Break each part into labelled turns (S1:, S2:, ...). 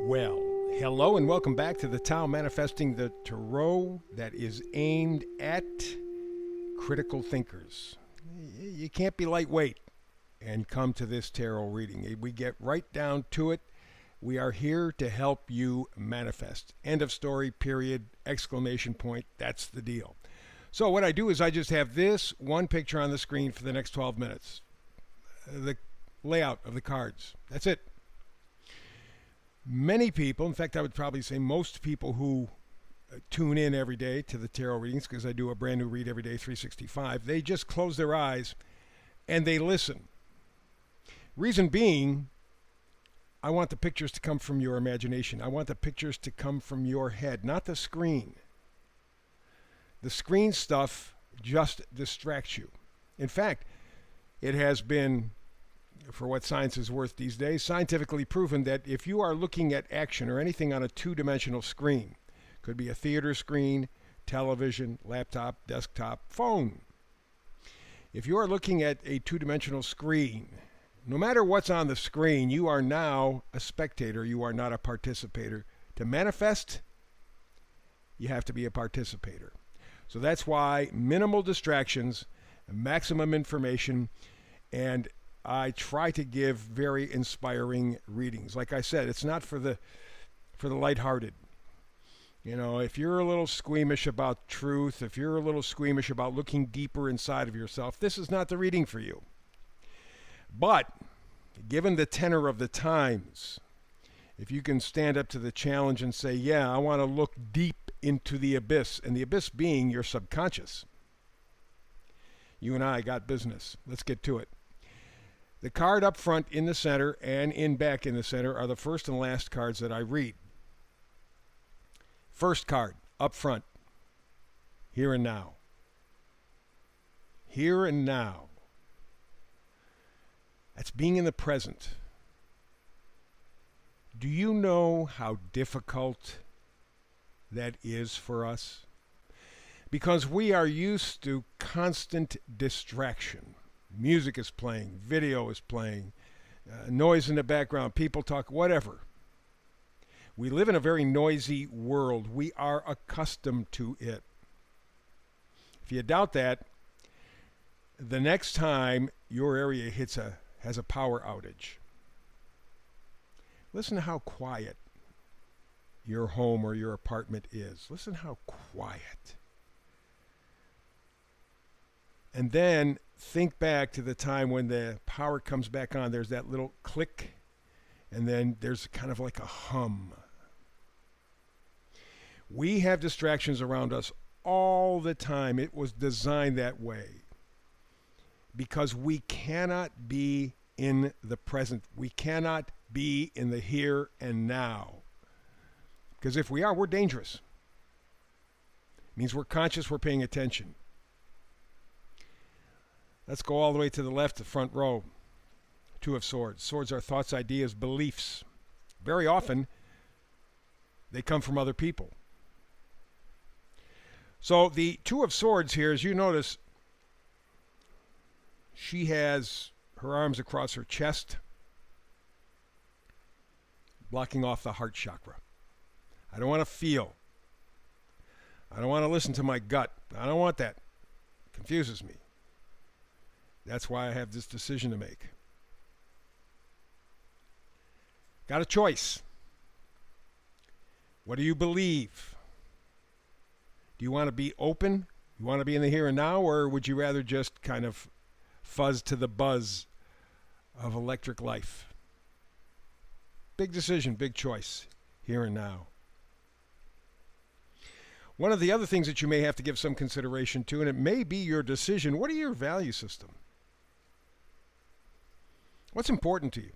S1: Well, hello and welcome back to the Tao Manifesting the Tarot that is aimed at critical thinkers. You can't be lightweight and come to this tarot reading. We get right down to it. We are here to help you manifest. End of story, period, exclamation point. That's the deal. So what I do is I just have this one picture on the screen for the next 12 minutes. The layout of the cards. That's it. Many people, in fact, I would probably say most people who tune in every day to the tarot readings, because I do a brand new read every day, 365, they just close their eyes and they listen. Reason being, I want the pictures to come from your imagination. I want the pictures to come from your head, not the screen. The screen stuff just distracts you. In fact, it has been, for what science is worth these days, scientifically proven that if you are looking at action or anything on a two-dimensional screen, could be a theater screen, television, laptop, desktop, phone. If you are looking at a two-dimensional screen, no matter what's on the screen, you are now a spectator. You are not a participator. To manifest, you have to be a participator. So that's why minimal distractions, maximum information, and I try to give very inspiring readings. Like I said, it's not for the lighthearted. You know, if you're a little squeamish about truth, if you're a little squeamish about looking deeper inside of yourself, this is not the reading for you. But given the tenor of the times, if you can stand up to the challenge and say, yeah, I want to look deep into the abyss, and the abyss being your subconscious, you and I got business. Let's get to it. The card up front in the center and in back in the center are the first and last cards that I read. First card up front, here and now. Here and now. That's being in the present. Do you know how difficult that is for us? Because we are used to constant distraction. Music is playing, video is playing, noise in the background, people talk, whatever. We live in a very noisy world. We are accustomed to it. If you doubt that, the next time your area has a power outage, listen to how quiet your home or your apartment is. Listen how quiet. And then think back to the time when the power comes back on. There's that little click, and then there's kind of like a hum. We have distractions around us all the time. It was designed that way because we cannot be in the present. We cannot be in the here and now. Because if we are, we're dangerous. It means we're conscious, we're paying attention. Let's go all the way to the left, the front row. Two of Swords. Swords are thoughts, ideas, beliefs. Very often, they come from other people. So the Two of Swords here, as you notice, she has her arms across her chest, blocking off the heart chakra. I don't want to feel. I don't want to listen to my gut. I don't want that. It confuses me. That's why I have this decision to make. Got a choice. What do you believe? Do you want to be open? You want to be in the here and now, or would you rather just kind of fuzz to the buzz of electric life? Big decision, big choice, here and now. One of the other things that you may have to give some consideration to, and it may be your decision, what are your value system? What's important to you?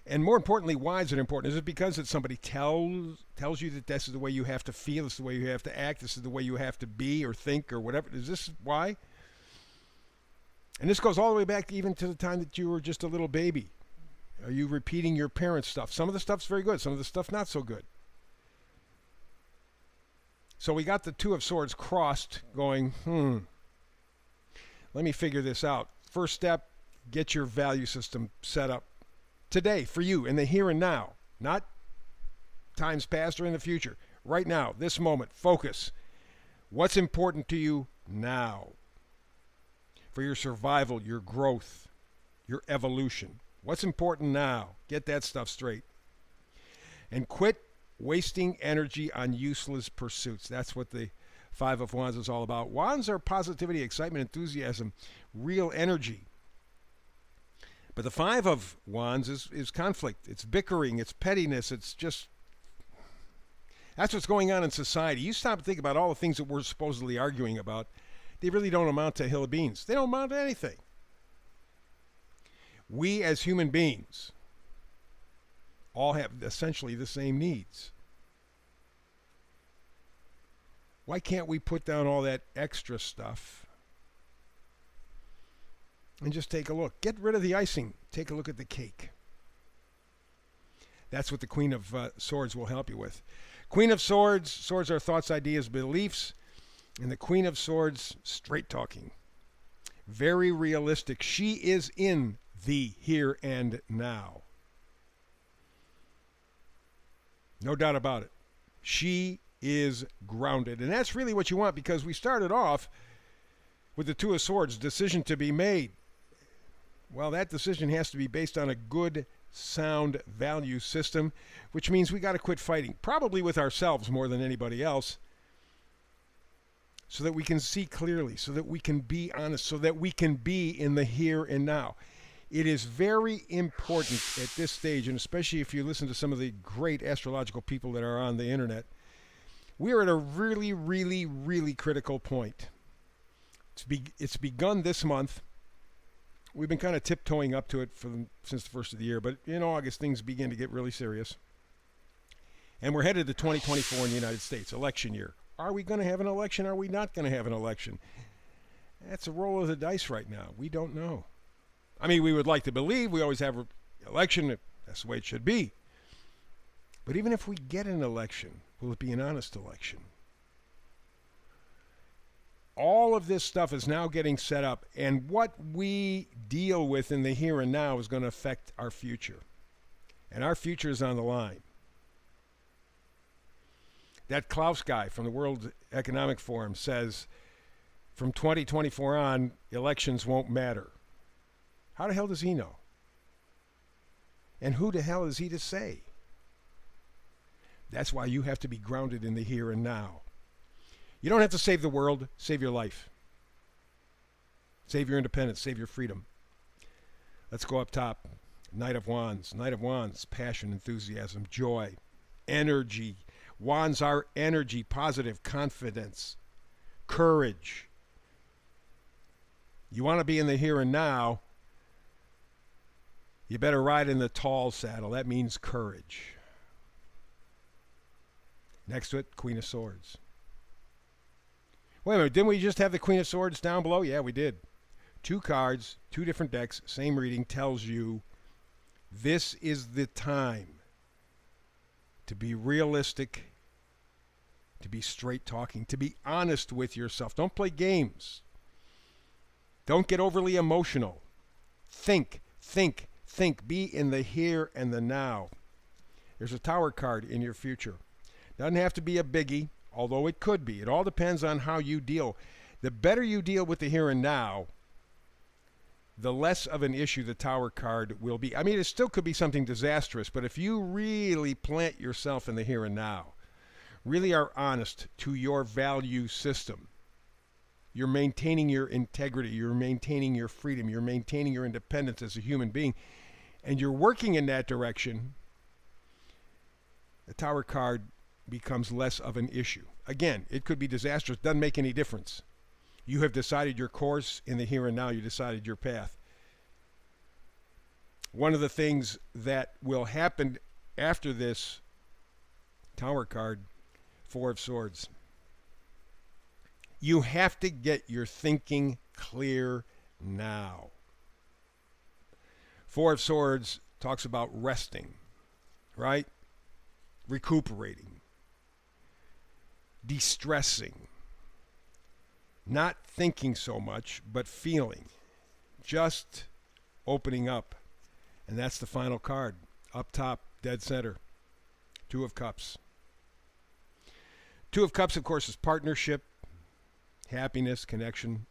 S1: And more importantly, why is it important? Is it because that somebody tells you that this is the way you have to feel, this is the way you have to act, this is the way you have to be or think or whatever? Is this why? And this goes all the way back even to the time that you were just a little baby. Are you repeating your parents' stuff? Some of the stuff's very good, some of the stuff not so good. So we got the Two of Swords crossed going, let me figure this out. First step, get your value system set up today for you in the here and now. Not times past or in the future. Right now, this moment, focus. What's important to you now for your survival, your growth, your evolution? What's important now? Get that stuff straight. And quit wasting energy on useless pursuits. That's what the Five of Wands is all about. Wands are positivity, excitement, enthusiasm, real energy. But the Five of Wands is conflict. It's bickering. It's pettiness. It's just... That's what's going on in society. You stop and think about all the things that we're supposedly arguing about. They really don't amount to a hill of beans. They don't amount to anything. We as human beings all have essentially the same needs. Why can't we put down all that extra stuff and just take a look? Get rid of the icing. Take a look at the cake. That's what the Queen of Swords will help you with. Queen of Swords. Swords are thoughts, ideas, beliefs. And the Queen of Swords, straight talking. Very realistic. She is in the here and now. No doubt about it. She is grounded. And that's really what you want, because we started off with the Two of Swords, decision to be made. Well, that decision has to be based on a good, sound value system, which means we got to quit fighting, probably with ourselves more than anybody else, so that we can see clearly, so that we can be honest, so that we can be in the here and now. It is very important at this stage, and especially if you listen to some of the great astrological people that are on the internet, we are at a really, really, really critical point. It's begun this month. We've been kind of tiptoeing up to it since the first of the year, but in August, things begin to get really serious. And we're headed to 2024 in the United States, election year. Are we going to have an election? Are we not going to have an election? That's a roll of the dice right now. We don't know. I mean, we would like to believe we always have an election. That's the way it should be. But even if we get an election, will it be an honest election? All of this stuff is now getting set up, and what we deal with in the here and now is going to affect our future. And our future is on the line. That Klaus guy from the World Economic Forum says from 2024 on, elections won't matter. How the hell does he know? And who the hell is he to say? That's why you have to be grounded in the here and now. You don't have to save the world, save your life. Save your independence, save your freedom. Let's go up top. Knight of Wands. Knight of Wands, passion, enthusiasm, joy, energy. Wands are energy, positive, confidence, courage. You want to be in the here and now, you better ride in the tall saddle. That means courage. Next to it, Queen of Swords. Wait a minute, didn't we just have the Queen of Swords down below? Yeah, we did. 2 cards, 2 different decks, same reading, tells you this is the time to be realistic, to be straight talking, to be honest with yourself. Don't play games. Don't get overly emotional. Think. Be in the here and the now. There's a Tower card in your future. Doesn't have to be a biggie, although it could be. It all depends on how you deal. The better you deal with the here and now, the less of an issue the Tower card will be. I mean, it still could be something disastrous, but if you really plant yourself in the here and now, really are honest to your value system, you're maintaining your integrity, you're maintaining your freedom, you're maintaining your independence as a human being, and you're working in that direction, the Tower card becomes less of an issue. Again, it could be disastrous. Doesn't make any difference. You have decided your course in the here and now. You decided your path. One of the things that will happen after this Tower card, 4 of Swords, you have to get your thinking clear now. 4 of Swords talks about resting, right? Recuperating. De-stressing, not thinking so much, but feeling, just opening up. And that's the final card, up top, dead center. Two of Cups. Two of Cups, of course, is partnership, happiness, connection.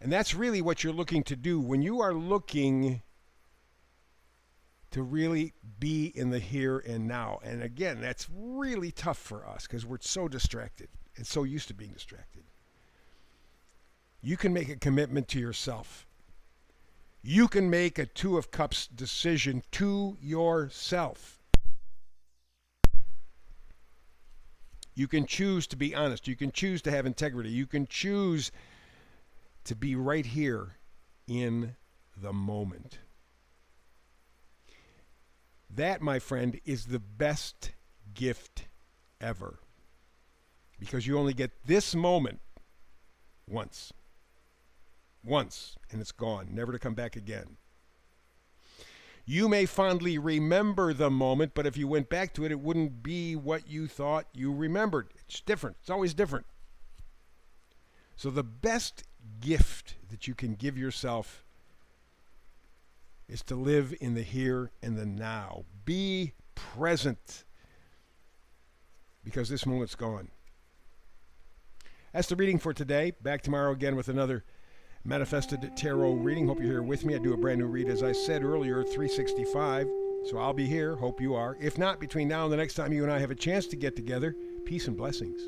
S1: And that's really what you're looking to do when you are looking to really be in the here and now. And again, that's really tough for us because we're so distracted and so used to being distracted. You can make a commitment to yourself. You can make a Two of Cups decision to yourself. You can choose to be honest. You can choose to have integrity. You can choose to be right here in the moment. That, my friend, is the best gift ever. Because you only get this moment once. Once, and it's gone, never to come back again. You may fondly remember the moment, but if you went back to it, it wouldn't be what you thought you remembered. It's different. It's always different. So the best gift that you can give yourself is to live in the here and the now. Be present, because this moment's gone. That's the reading for today. Back tomorrow again with another Manifested Tarot reading. Hope you're here with me. I do a brand new read, as I said earlier, 365. So I'll be here. Hope you are. If not, between now and the next time you and I have a chance to get together, peace and blessings.